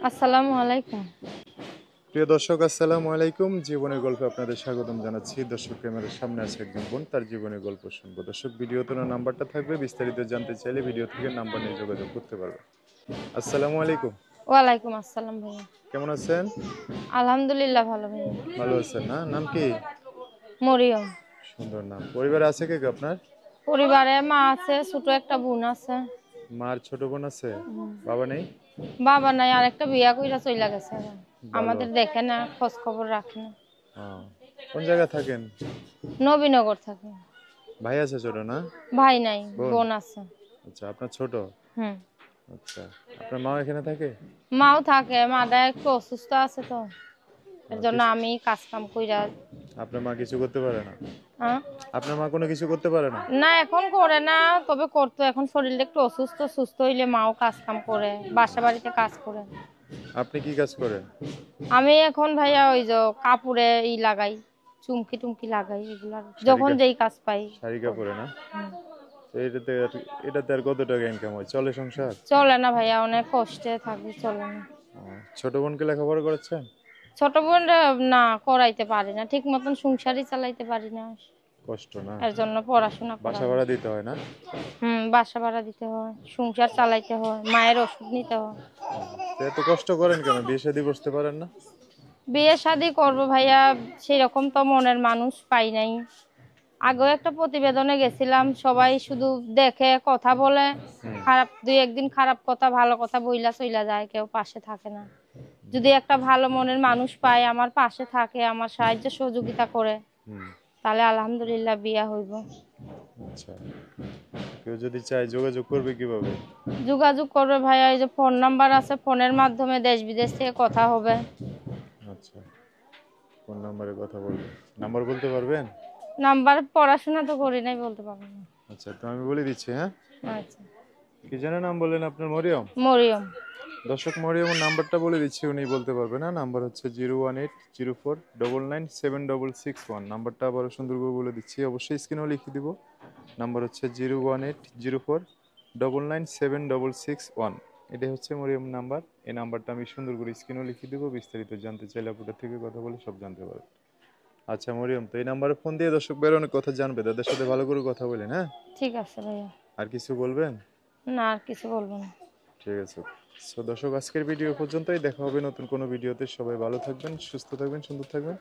আসসালামু আলাইকুম। প্রিয় দর্শক আসসালামু আলাইকুম। জীবনের গল্পে আপনাদের স্বাগতম জানাচ্ছি। দর্শক ক্যামেরার সামনে আছে একজন বোন, তার জীবনের গল্প শুনবো। দর্শক ভিডিওতে ওনার নাম্বারটা থাকবে, বিস্তারিত জানতে চাইলে ভিডিও থেকে নাম্বার নিয়ে যোগাযোগ করতে পারবে। আসসালামু আলাইকুম। ওয়ালাইকুম আসসালাম ভাইয়া। কেমন আছেন? আলহামদুলিল্লাহ ভালো ভাইয়া। ভালো আছেন না? নাম কি? মরিয়ম। সুন্দর নাম। পরিবারে আছে কে কে আপনার? পরিবারে মা আছে, ছোট একটা বোন আছে। মার ছোট বোন আছে? হুম। বাবা নেই? বাবা নাই, আর একটা বিয়া কইরা চইলা গেছে। ভালো। আমাদের দেখে না, খোঁজ খবর রাখে না। হ্যাঁ। কোন জায়গায় থাকেন? নবীনগর থাকে। ভাই আছে ছোট না? ভাই নাই, বোন? বোন আছে। আচ্ছা, আপনার ছোট? হুম। আচ্ছা। আপনার মা এখানে থাকে? মাও থাকে, মাটা একটু অসুস্থ আছে তো, এর জন্য কিছু আমি কাজ কাম কইরা। আপনার মা কিছু করতে পারে না? হ্যাঁ? আপনার মা কোনো কিছু করতে পারে না? না এখন করে না, তবে করতো। এখন শরীরটা একটু অসুস্থ, সুস্থ হইলে মাও কাজ কাম করে, বাসা বাড়িতে কাজ করে। আপনি কি কাজ করেন? আমি এখন ভাইয়া ওই যে কাপড়ে লাগাই, চুমকি টুমকি লাগাই, এগুলা শাড়ি যখন যেই কাজ পাই শাড়ি করি। কাপড়ে না? হুম। তো এটাতে আর কত টাকা ইনকাম হয়? চলে সংসার? চলে না ভাইয়া, অনেক কষ্টে থাকি, চলে না। ও, ছোট বোনকে লেখাপড়া করাচ্ছেন? ছোট বোন না, করাইতে পারি না ঠিক মতন, সংসারই চালাইতে পারি না, কষ্ট না? এর জন্য পড়াশোনা বাসা করাই না। ভাড়া দিতে হয় না? বাসা ভাড়া দিতে হয়, সংসার চালাইতে হয়, মায়ের ওষুধ নিতে হয়। তো এত কষ্ট করেন কেন? বিয়ে শাদী বসতে পারেন না? বিয়ে শাদী করবো ভাইয়া, সেরকম তো মনের মানুষ পাই নাই। আগেও একটা প্রতিবেদনে গেছিলাম, সবাই শুধু দেখে কথা বলে, হুম। খারাপ দুই একদিন খারাপ কথা ভালো কথা বইলা চইলা যায়, কেউ পাশে থাকে না। যদি একটা ভালো মনের মানুষ পায়, আমার পাশে থাকে, আমার সাহায্য সহযোগিতা করে, হুম। তাহলে আলহামদুলিল্লাহ বিয়া হইব। আচ্ছা, কেউ যদি চায় যোগাযোগ করবে কিভাবে? যোগাযোগ করবে ভাইয়া, এই যে ফোন নাম্বার আছে, ফোনের মাধ্যমে দেশ বিদেশ থেকে কথা হবে। আচ্ছা, কোন নাম্বারে কথা বলবে? নাম্বার বলতে পারবেন? নাম্বার পড়াশোনা তো করি নাই, বলতে পারবো না। আচ্ছা, তো আমি বলে দিচ্ছি, হ্যাঁ? আচ্ছা। কি যেন নাম বললেন আপনার? মরিয়ম? মরিয়ম। দর্শক মরিয়মের নাম্বারটা বলে দিচ্ছি, উনি বলতে পারবে না। নাম্বার হচ্ছে 01804997661। নাম্বারটা আবারও সুন্দর করে বলে দিচ্ছি, অবশ্যই স্ক্রিনেও লিখে দিব। নাম্বার হচ্ছে 01804997661। এটাই হচ্ছে মরিয়ম নাম্বার। এই নাম্বারটা আমি সুন্দর করে স্ক্রিনেও লিখে দিব, বিস্তারিত জানতে চাইলে আপনাদের থেকে কথা বলে সব জানতে পারবেন। আচ্ছা মরিয়ম, তো এই নাম্বারে ফোন দিয়ে দর্শক বের অনেক কথা জানবে, তাদের সাথে ভালো করে কথা বলেন, হ্যাঁ? ঠিক আছে ভাইয়া। আর কিছু বলবেন? না, আর কিছু বলবো না। ঠিক আছে। সো দর্শক, আজকের ভিডিও পর্যন্তই। দেখা হবে নতুন কোনো ভিডিওতে। সবাই ভালো থাকবেন, সুস্থ থাকবেন, সুন্দর থাকবেন।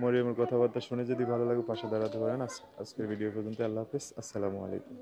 মরিয়মের কথাবার্তা শুনে যদি ভালো লাগে পাশে দাঁড়াতে পারেন। আজকের ভিডিও পর্যন্ত। আল্লাহ হাফেজ। আসসালামু আলাইকুম।